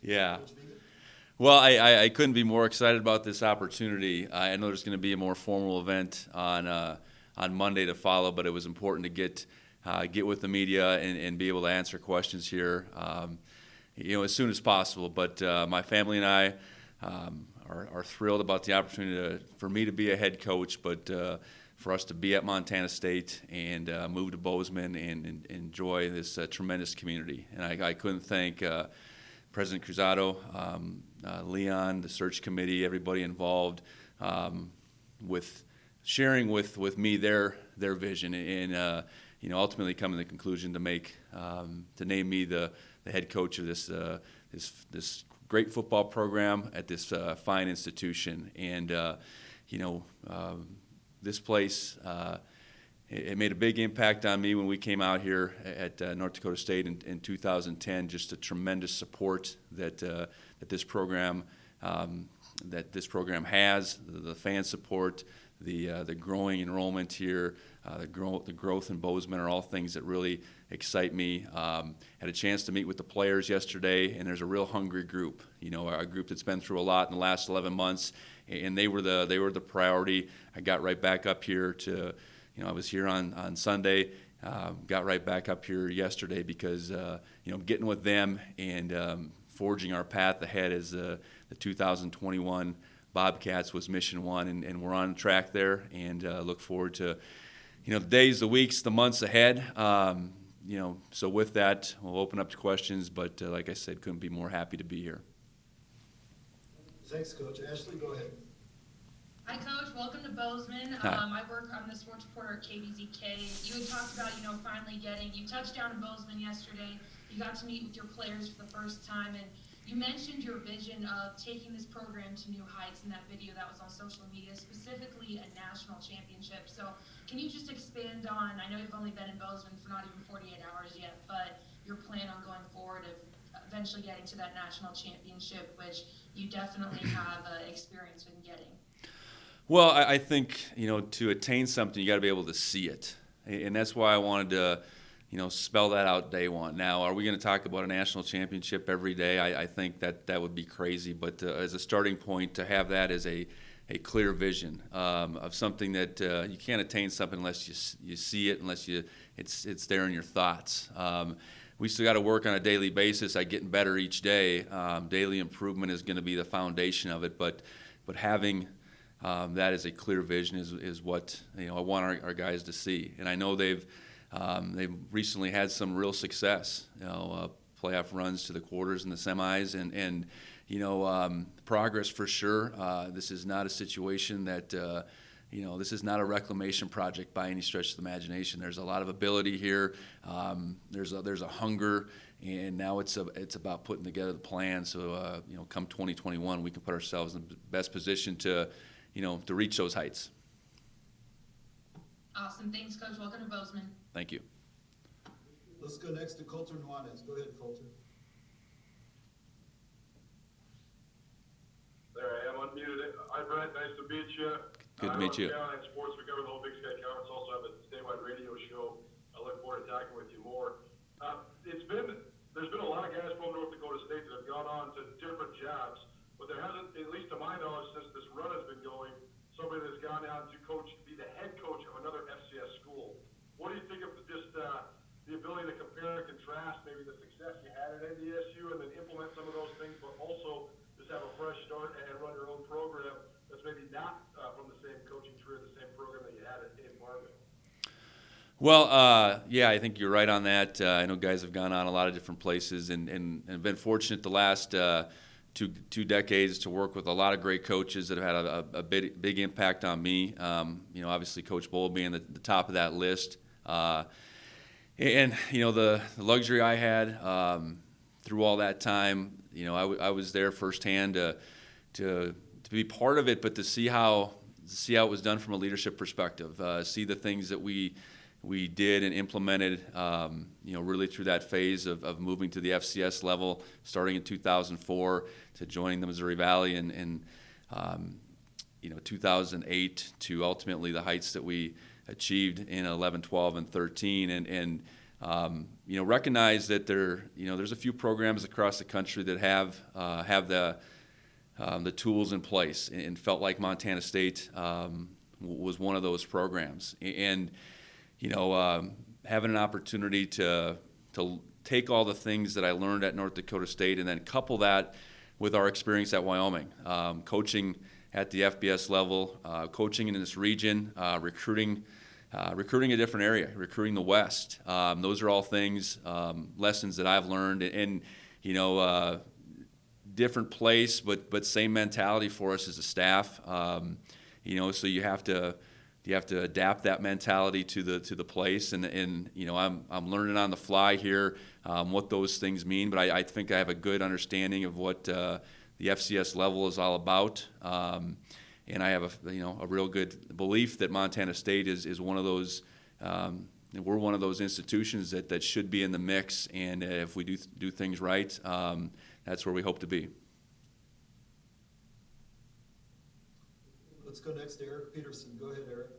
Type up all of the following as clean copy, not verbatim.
Yeah. Coach Vigen? Well, I couldn't be more excited about this opportunity. I know there's going to be a more formal event on Monday to follow, but it was important to get with the media and be able to answer questions here, as soon as possible. But my family and I are thrilled about the opportunity for me to be a head coach, but for us to be at Montana State and move to Bozeman and enjoy this tremendous community. And I couldn't thank President Cruzado, Leon, the search committee, everybody involved with sharing with me their vision and ultimately coming to the conclusion to name me the head coach of this great football program at this fine institution. And this place, it made a big impact on me when we came out here at North Dakota State in 2010. Just a tremendous support that this program has, the fan support, the growing enrollment here, the growth in Bozeman are all things that really excite me. Had a chance to meet with the players yesterday, and there's a real hungry group. A group that's been through a lot in the last 11 months, and they were the priority. I got right back up here to. I was here on Sunday, got right back up here yesterday because, getting with them and forging our path ahead as the 2021 Bobcats was mission one, and we're on track there and look forward to, the days, the weeks, the months ahead. So with that, we'll open up to questions, but like I said, couldn't be more happy to be here. Thanks, Coach. Ashley, go ahead. Hi, Coach. Welcome to Bozeman. Hi. I work on the sports reporter at KBZK. You had talked about, finally you touched down in Bozeman yesterday. You got to meet with your players for the first time, and you mentioned your vision of taking this program to new heights in that video that was on social media, specifically a national championship. So can you just expand on, I know you've only been in Bozeman for not even 48 hours yet, but your plan on going forward of eventually getting to that national championship, which you definitely have experience in getting. Well, I think, to attain something, you got to be able to see it. And that's why I wanted to, spell that out day one. Now, are we going to talk about a national championship every day? I think that would be crazy. But as a starting point, to have that as a clear vision of something that you can't attain something unless you see it, unless it's there in your thoughts. We still got to work on a daily basis at getting better each day. Daily improvement is going to be the foundation of it. But having that is a clear vision is what I want our guys to see, and I know they've recently had some real success, playoff runs to the quarters and the semis, and progress for sure. This is not a situation that this is not a reclamation project by any stretch of the imagination. There's a lot of ability here. There's a hunger, and now it's about putting together the plan. So come 2021, we can put ourselves in the best position to reach those heights. Awesome. Thanks, Coach. Welcome to Bozeman. Thank you. Let's go next to Coulter Nuanez. Go ahead, Coulter. There I am unmuted. Hi, Brent. Nice to meet you. Good to meet you. I'm on sports. We cover the whole Big Sky Conference. Also have a statewide radio show. I look forward to talking with you more. There's been a lot of guys from North Dakota State that have gone on to different jobs, but there hasn't, at least to my knowledge, since this run has been going, somebody that's gone on to be the head coach of another FCS school. What do you think of just the ability to compare and contrast maybe the success you had at NDSU and then implement some of those things, but also just have a fresh start and run your own program that's maybe not from the same coaching career, the same program that you had in Marvin? Well, yeah, I think you're right on that. I know guys have gone on a lot of different places and been fortunate the last two decades to work with a lot of great coaches that have had a big impact on me. Obviously Coach Bowl being the top of that list. And the luxury I had through all that time, I was there firsthand to be part of it, but to see how it was done from a leadership perspective, see the things that we did and implemented, really through that phase of moving to the FCS level, starting in 2004 to joining the Missouri Valley in 2008 to ultimately the heights that we achieved in 11, 12, and 13. And recognize that there's a few programs across the country that have the tools in place, and felt like Montana State was one of those programs. And having an opportunity to take all the things that I learned at North Dakota State and then couple that with our experience at Wyoming, coaching at the FBS level, coaching in this region, recruiting a different area, recruiting the West. Those are all things, lessons that I've learned, and different place, but same mentality for us as a staff. So you have to adapt that mentality to the place, and I'm learning on the fly here what those things mean. But I think I have a good understanding of what the FCS level is all about. And I have a real good belief that Montana State is one of those. We're one of those institutions that should be in the mix, and if we do things right, that's where we hope to be. Let's go next to Eric Peterson. Go ahead, Eric.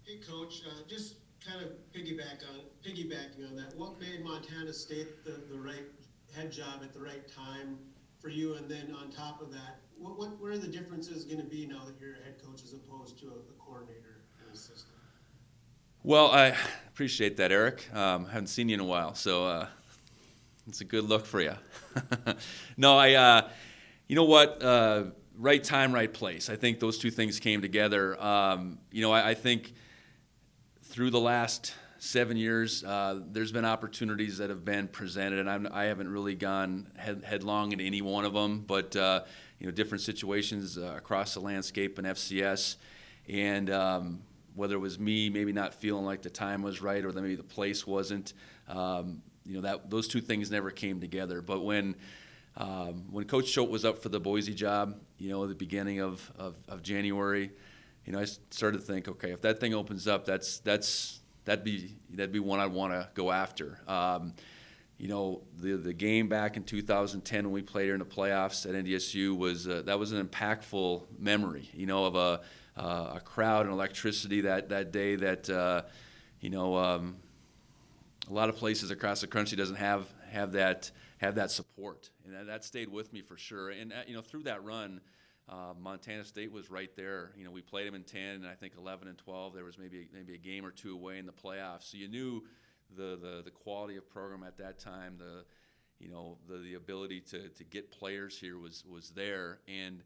Hey, Coach, just kind of piggybacking on that. What made Montana State the right head job at the right time for you? And then on top of that, what are the differences going to be now that you're a head coach as opposed to a coordinator and assistant? Well, I appreciate that, Eric. Haven't seen you in a while, so it's a good look for you. No, you know what? Right time, right place. I think those two things came together. I think through the last 7 years, there's been opportunities that have been presented, and I haven't really gone headlong into any one of them, but different situations across the landscape in FCS, and whether it was me maybe not feeling like the time was right, or that maybe the place wasn't, that those two things never came together. But when Coach Choate was up for the Boise job, at the beginning of January, I started to think, okay, if that thing opens up, that'd be one I'd want to go after. The game back in 2010 when we played here in the playoffs at NDSU was an impactful memory, of a crowd and electricity that day that a lot of places across the country doesn't have that support, and that stayed with me for sure. And through that run, Montana State was right there. We played them in 10, and I think 11 and 12. There was maybe a game or two away in the playoffs. So you knew the quality of program at that time, the ability to get players here was there. And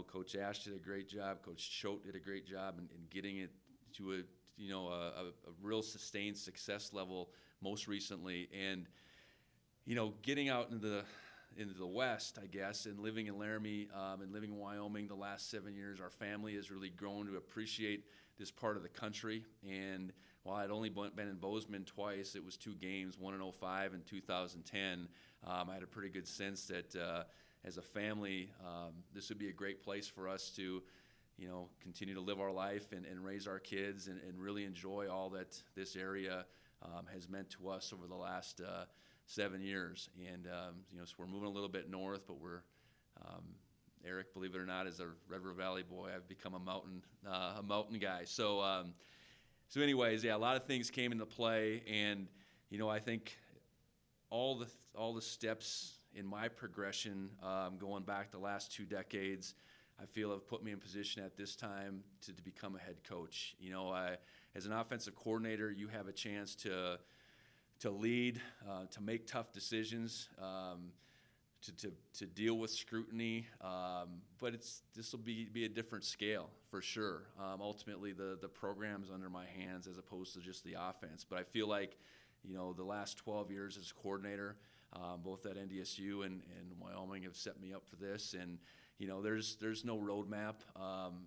Coach Ash did a great job. Coach Choate did a great job in getting it to a real sustained success level most recently. And getting out into the West, I guess, and living in Laramie and living in Wyoming the last 7 years, our family has really grown to appreciate this part of the country. And while I'd only been in Bozeman twice, it was 2 games, one in 2005 and 2010. I had a pretty good sense that as a family, this would be a great place for us to, continue to live our life and raise our kids and really enjoy all that this area has meant to us over the last 7 years. And so we're moving a little bit north, but we're Eric, believe it or not, is a Red River Valley boy. I've become a mountain guy. So anyways, yeah, a lot of things came into play, and I think all the steps in my progression going back the last 2 decades, I feel have put me in position at this time to become a head coach. As an offensive coordinator, you have a chance to lead, to make tough decisions, to deal with scrutiny, but this will be a different scale for sure. Ultimately, the program's under my hands as opposed to just the offense. But I feel like the last 12 years as coordinator, both at NDSU and Wyoming, have set me up for this. And there's no roadmap.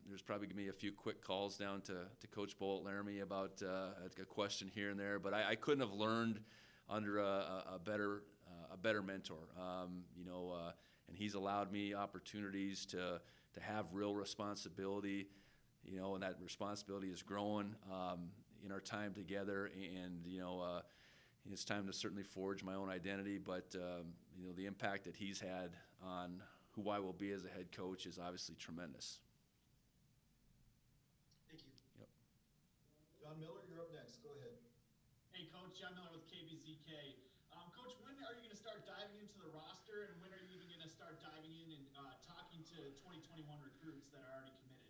There's probably going to be a few quick calls down to Coach Bull at Laramie about a question here and there, but I couldn't have learned under a better mentor. And he's allowed me opportunities to have real responsibility, and that responsibility is growing in our time together. And it's time to certainly forge my own identity, but the impact that he's had on who I will be as a head coach is obviously tremendous. Thank you. Yep. John Miller, you're Coach, John Miller with KBZK. Coach, when are you going to start diving into the roster, and when are you even going to start diving in and talking to 2021 recruits that are already committed?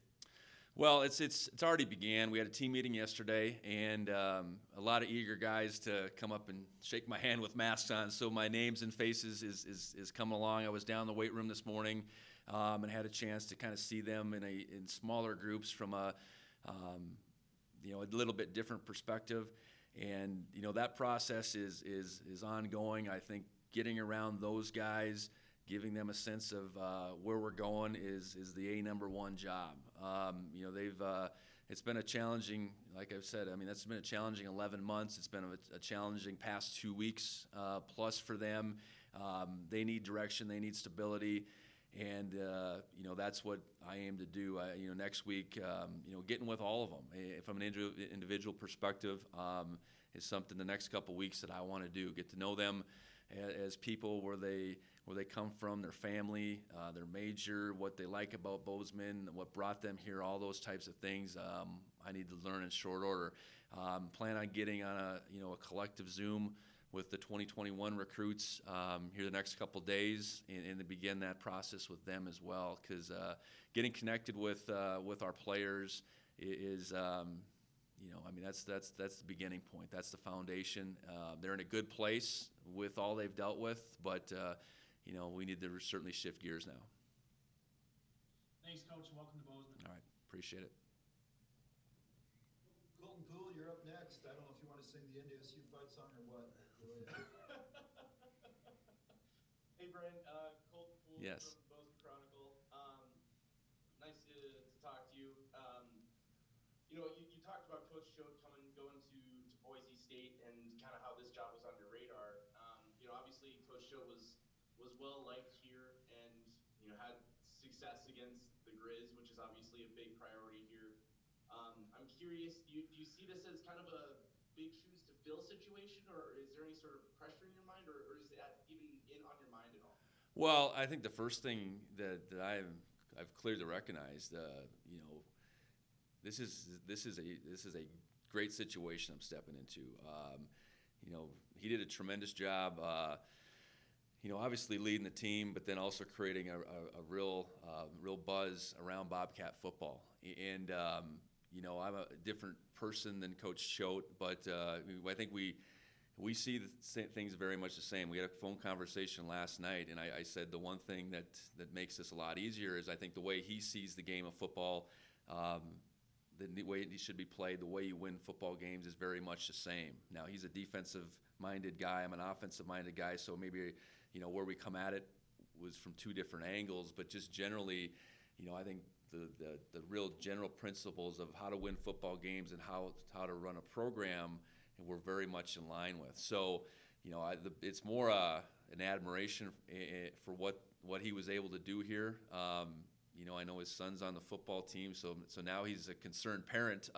Well, it's already began. We had a team meeting yesterday, and a lot of eager guys to come up and shake my hand with masks on. So my names and faces is coming along. I was down in the weight room this morning and had a chance to kind of see them in smaller groups from a little bit different perspective. And that process is ongoing. I think getting around those guys, giving them a sense of where we're going is the number one job. It's been a challenging, like I've said, that's been a challenging 11 months. It's been a challenging past 2 weeks plus for them. They need direction. They need stability. And, that's what I aim to do. Next week, getting with all of them from an individual perspective is something the next couple weeks that I want to do. Get to know them as people, where they come from, their family, their major, what they like about Bozeman, what brought them here, all those types of things. I need to learn in short order. Plan on getting on a collective Zoom with the 2021 recruits here the next couple days, and to begin that process with them as well. Because getting connected with our players is, that's the beginning point. That's the foundation. They're in a good place with all they've dealt with, but we need to certainly shift gears now. Thanks, Coach. Welcome to Bozeman. All right, appreciate it. Colton Poole, you're up next. I don't know if you want to sing the NDSU fight song or what. Hey, Brent, Colton Poole Yes. from Bozeman Chronicle. Nice to talk to you. You talked about Coach Choate going to Boise State and kind of how this job was on your radar. Obviously Coach Choate was well liked here and had success against the Grizz, which is obviously a big priority here. I'm curious, do you see this as kind of a big shoes to fill situation, or is there any sort of pressure in your mind, or is that even on your mind at all? Well, I think the first thing that I've clearly recognized, this is a great situation I'm stepping into. He did a tremendous job. Obviously leading the team, but then also creating a real buzz around Bobcat football. And I'm a different person than Coach Choate, but I think we see the things very much the same. We had a phone conversation last night, and I said the one thing that makes this a lot easier is I think the way he sees the game of football, the way it should be played, the way you win football games is very much the same. Now, he's a defensive-minded guy. I'm an offensive-minded guy, so maybe where we come at it was from two different angles, but just generally, I think the real general principles of how to win football games and how to run a program, and we're very much in line with. So, it's more an admiration for what he was able to do here. I know his son's on the football team, so now he's a concerned parent.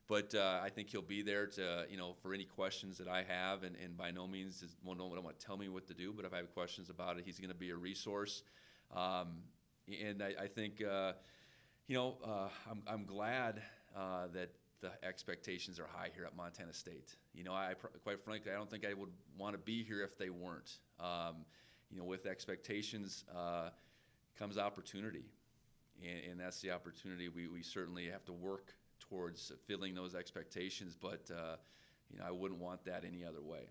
But I think he'll be there to, for any questions that I have, and by no means don't want to tell me what to do, but if I have questions about it, he's going to be a resource. And I think, I'm glad that the expectations are high here at Montana State. Quite frankly, I don't think I would want to be here if they weren't. With expectations comes opportunity, and that's the opportunity we certainly have to work towards filling those expectations, but I wouldn't want that any other way.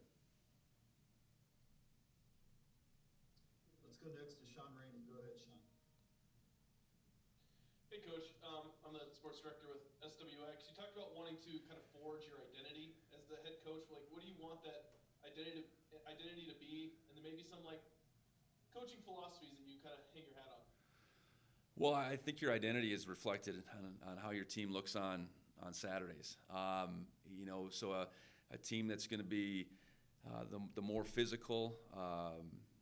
Let's go next to Sean Rainey. Go ahead, Sean. Hey, Coach. I'm the sports director with SWX. You talked about wanting to kind of forge your identity as the head coach. What do you want that identity to be, and then maybe some coaching philosophies that you kind of hang your hat on? Well, I think your identity is reflected on how your team looks on Saturdays. So a team that's going to be the more physical,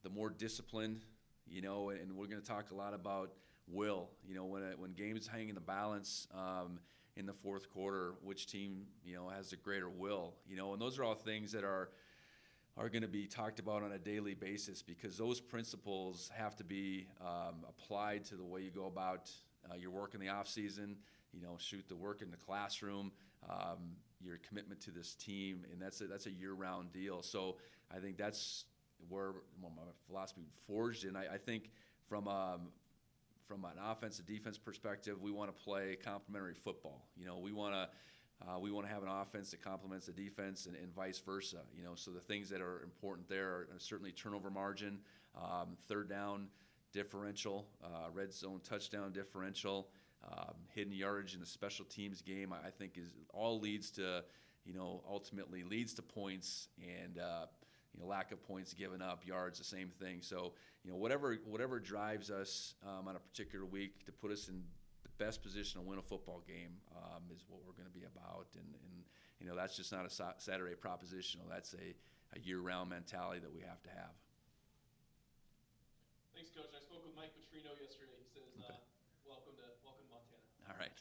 the more disciplined, and we're going to talk a lot about will. When games hang in the balance in the fourth quarter, which team has the greater will. And those are all things that are going to be talked about on a daily basis, because those principles have to be applied to the way you go about your work in the off season. Shoot the work in the classroom. your commitment to this team, and that's a year-round deal. So I think that's where my philosophy forged, and I think from an offense and defense perspective, we want to play complementary football. We want to have an offense that complements the defense, and vice versa. So the things that are important there are certainly turnover margin, third down differential, red zone touchdown differential, hidden yardage in the special teams game. I think all leads to, ultimately leads to points, and lack of points given up, yards, the same thing. So whatever drives us on a particular week to put us in the best position to win a football game is what we're going to be about. And that's just not a Saturday proposition. That's a year-round mentality that we have to have. Thanks, Coach. I spoke with Mike Petrino yesterday. He says, Okay. welcome to Montana. All right.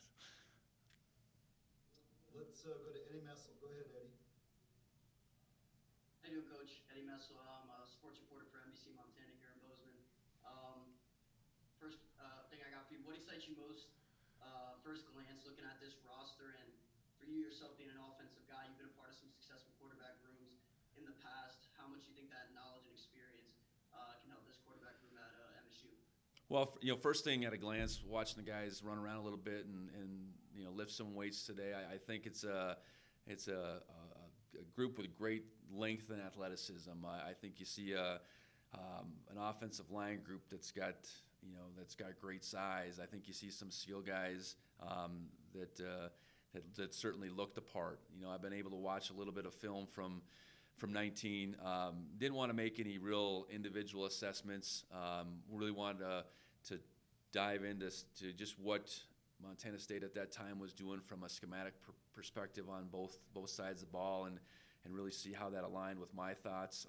Let's go to Eddie Messel. Go ahead, Eddie. How you doing, Coach? Eddie Messel. I'm a sports reporter for NBC Montana here in Bozeman. First thing I got for you, what excites you most, first glance, looking at this roster, and for you yourself being an offensive guy, you've been a part of some successful quarterback rooms in the past. How much do you think that knowledge and experience can help this quarterback room at MSU? Well, first thing at a glance, watching the guys run around a little bit and lift some weights today, I think it's a group with great length and athleticism. I think you see an offensive line group that's got great size. I think you see some skill guys that certainly look the part. I've been able to watch a little bit of film from 19. Didn't want to make any real individual assessments. Really wanted to dive into just what Montana State at that time was doing from a schematic perspective on both sides of the ball, and really see how that aligned with my thoughts.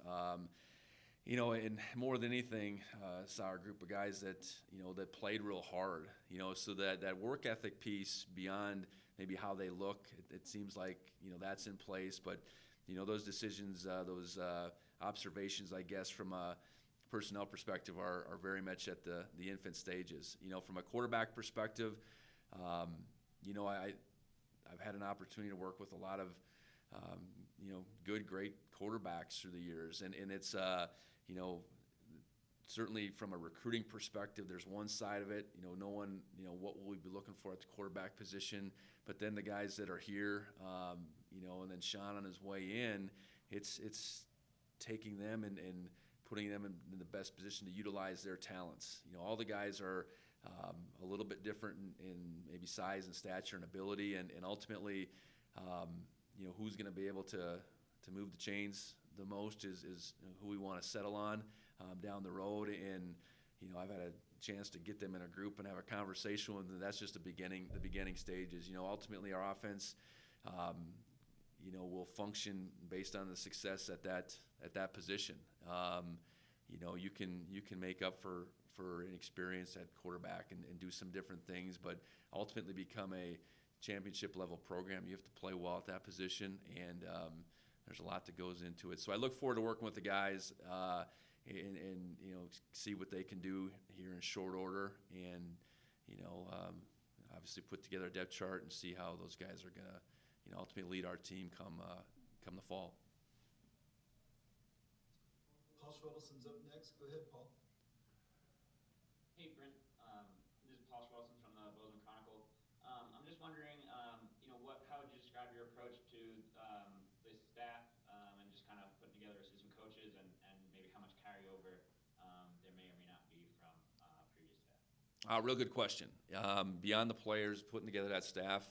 And more than anything, saw our group of guys that played real hard. So that work ethic piece beyond maybe how they look, it seems like that's in place, but. Those decisions, those observations, I guess, from a personnel perspective are very much at the infant stages. From a quarterback perspective, I've had an opportunity to work with a lot of, great quarterbacks through the years. And it's, certainly from a recruiting perspective, there's one side of it, no one, what will we be looking for at the quarterback position, but then the guys that are here, and then Sean on his way in, it's taking them and putting them in the best position to utilize their talents. All the guys are a little bit different in maybe size and stature and ability, and ultimately, who's going to be able to move the chains the most is who we want to settle on down the road. And I've had a chance to get them in a group and have a conversation with them. That's just the beginning stages. Ultimately our offense will function based on the success at that position. You can make up for inexperience at quarterback and do some different things, but ultimately become a championship level program. You have to play well at that position, and there's a lot that goes into it. So I look forward to working with the guys and see what they can do here in short order, and obviously put together a depth chart and see how those guys are gonna ultimately lead our team come the fall. Paul Schwedelson's up next. Go ahead, Paul. Hey, Brent. This is Paul Schwelson from the Bozeman Chronicle. I'm just wondering, how would you describe your approach to the staff and just kind of putting together assistant coaches, and maybe how much carryover there may or may not be from previous staff? Real good question. Beyond the players, putting together that staff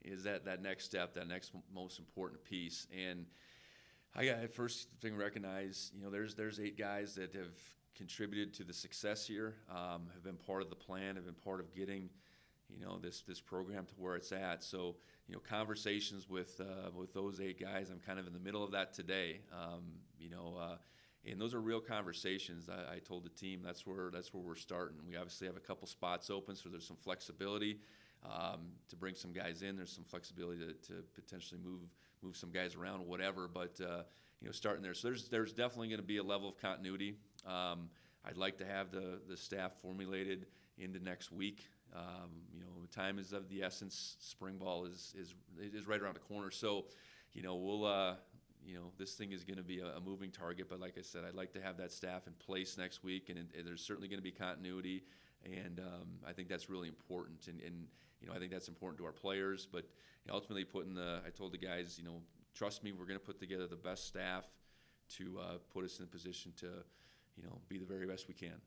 is that next step, that next most important piece. And I got first thing to recognize, there's 8 guys that have contributed to the success here, have been part of the plan, have been part of getting this program to where it's at. So conversations with those 8 guys, I'm kind of in the middle of that today. And those are real conversations. I told the team that's where we're starting. We obviously have a couple spots open, so there's some flexibility to bring some guys in. There's some flexibility to potentially move some guys around, whatever. But starting there, so there's definitely going to be a level of continuity. I'd like to have the staff formulated into next week, Time is of the essence. Spring ball is right around the corner. So, we'll this thing is going to be a moving target. But like I said, I'd like to have that staff in place next week, and there's certainly going to be continuity. And I think that's really important. And I think that's important to our players. But ultimately, I told the guys, trust me, we're going to put together the best staff to put us in a position to, be the very best we can.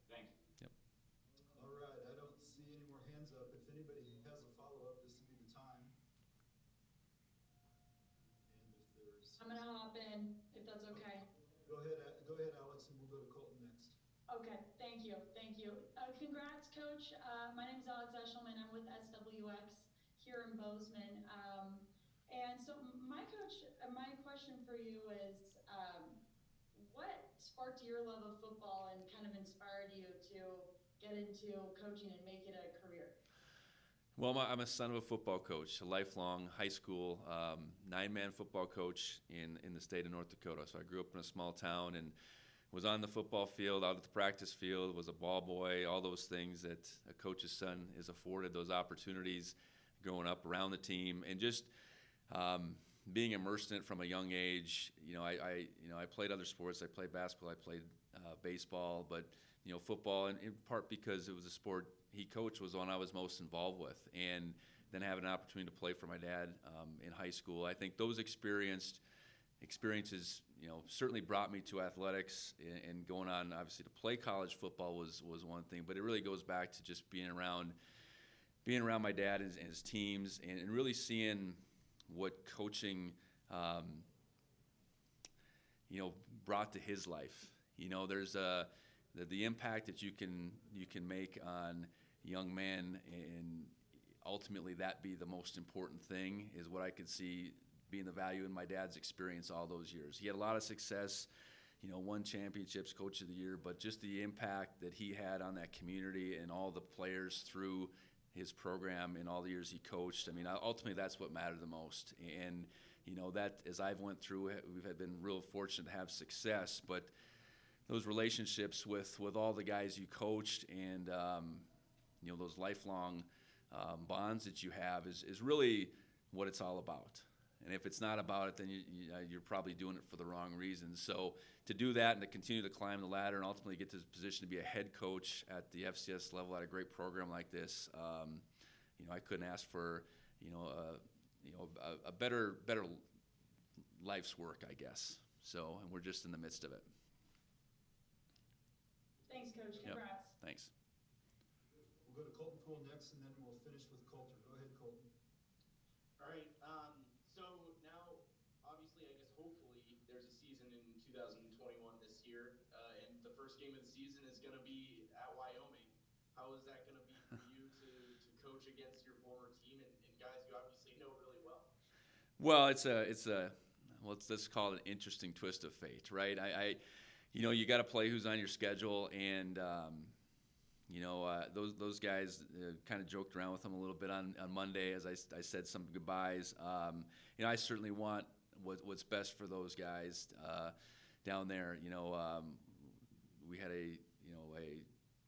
Thanks. Yep. All right, I don't see any more hands up. If anybody has a follow-up, this would be the time. And if there's... I'm gonna hop in, if that's okay. Go ahead, Alex, and we'll go to Colton next. Okay, thank you. Congrats, Coach. My name is Alex Eshelman. I'm with SWX here in Bozeman. And so my question for you is, what sparked your love of football and kind of inspired you to get into coaching and make it a career? Well, I'm a son of a football coach, a lifelong high school 9-man football coach in the state of North Dakota. So I grew up in a small town and was on the football field, out at the practice field, was a ball boy, all those things that a coach's son is afforded, those opportunities growing up around the team, and just being immersed in it from a young age. I played other sports. I played basketball. I played baseball, but football, in part because it was a sport he coached, was the one I was most involved with, and then having an opportunity to play for my dad in high school. I think those experiences, certainly brought me to athletics, and going on obviously to play college football was one thing, but it really goes back to just being around my dad and his teams, and really seeing what coaching brought to his life. There's the impact that you can make on young men, and ultimately that be the most important thing, is what I could see being the value in my dad's experience all those years. He had a lot of success, won championships, coach of the year, but just the impact that he had on that community and all the players through his program in all the years he coached. I mean, ultimately that's what mattered the most. And that, as I've went through, we've been real fortunate to have success, but those relationships with all the guys you coached, and those lifelong bonds that you have is really what it's all about. And if it's not about it, then you're probably doing it for the wrong reasons. So to do that and to continue to climb the ladder and ultimately get to the position to be a head coach at the FCS level at a great program like this, I couldn't ask for a better life's work, I guess. So, and we're just in the midst of it. Thanks, Coach. Congrats. Yep. Thanks. We'll go to Colton Poole next, and then we'll finish with Coulter. Go ahead, Colton. All right. So now, obviously, I guess hopefully there's a season in 2021 this year, and the first game of the season is going to be at Wyoming. How is that going to be for you to coach against your former team and guys you obviously know really well? Well, let's call it an interesting twist of fate, right? You got to play who's on your schedule, and those guys kind of joked around with them a little bit on Monday as I said some goodbyes. I certainly want what's best for those guys down there. We had a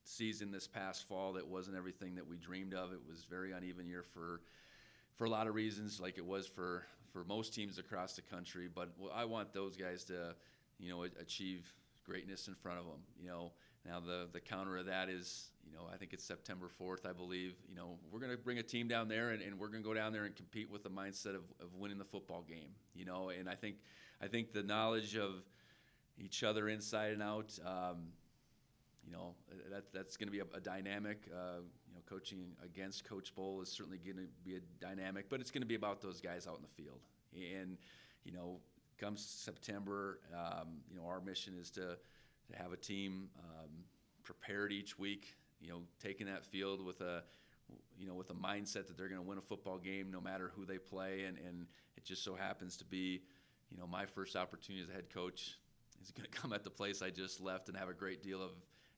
season this past fall that wasn't everything that we dreamed of. It was a very uneven year for a lot of reasons, like it was for most teams across the country. But I want those guys to achieve greatness in front of them. Now the counter of that is, I think it's September 4th, I believe. We're going to bring a team down there, and we're going to go down there and compete with the mindset of winning the football game. And I think the knowledge of each other inside and out, that's going to be a dynamic. Coaching against Coach Bowl is certainly going to be a dynamic, but it's going to be about those guys out in the field. And come September, our mission is to have a team prepared each week, taking that field with a mindset that they're going to win a football game no matter who they play. And it just so happens to be, my first opportunity as a head coach is going to come at the place I just left and have a great deal of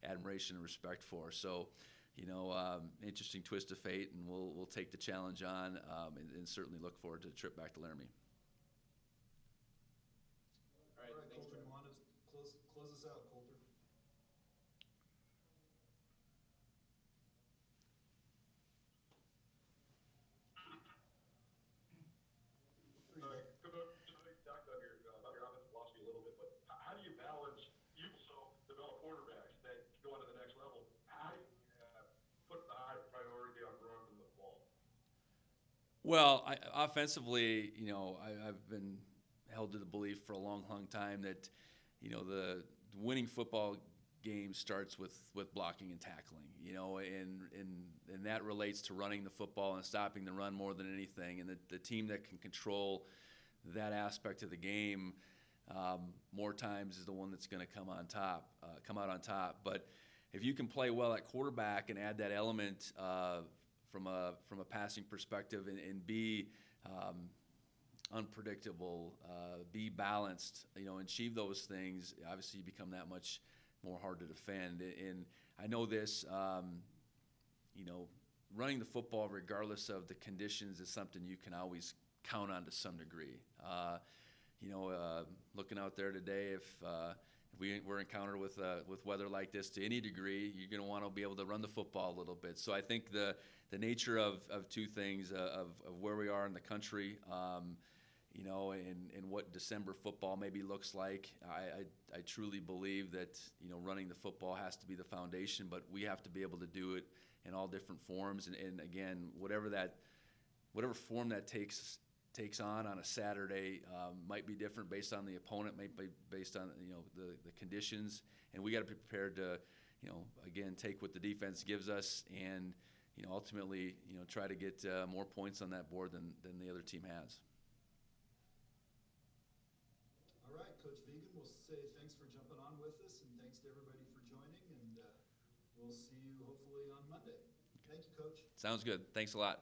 admiration and respect for. So, interesting twist of fate, and we'll take the challenge on and certainly look forward to the trip back to Laramie. All right, Coulter, you want to close us out, Coulter? Well, offensively, I've been held to the belief for a long, long time that, the winning football game starts with blocking and tackling, and that relates to running the football and stopping the run more than anything. And the team that can control that aspect of the game more times is the one that's going to come out on top. But if you can play well at quarterback and add that element from a passing perspective and be unpredictable, be balanced, achieve those things, obviously you become that much more hard to defend. And I know this, running the football regardless of the conditions is something you can always count on to some degree. Looking out there today, if we're encountered with weather like this to any degree, you're going to want to be able to run the football a little bit. So I think the nature of two things, of where we are in the country, and what December football maybe looks like, I truly believe that, running the football has to be the foundation, but we have to be able to do it in all different forms. And again, whatever form that takes on a Saturday might be different based on the opponent, might be based on the conditions, and we got to be prepared to again take what the defense gives us and ultimately try to get more points on that board than the other team has. All right, Coach Vigen, we'll say thanks for jumping on with us, and thanks to everybody for joining, and we'll see you hopefully on Monday. Thank you, Coach. Sounds good. Thanks a lot.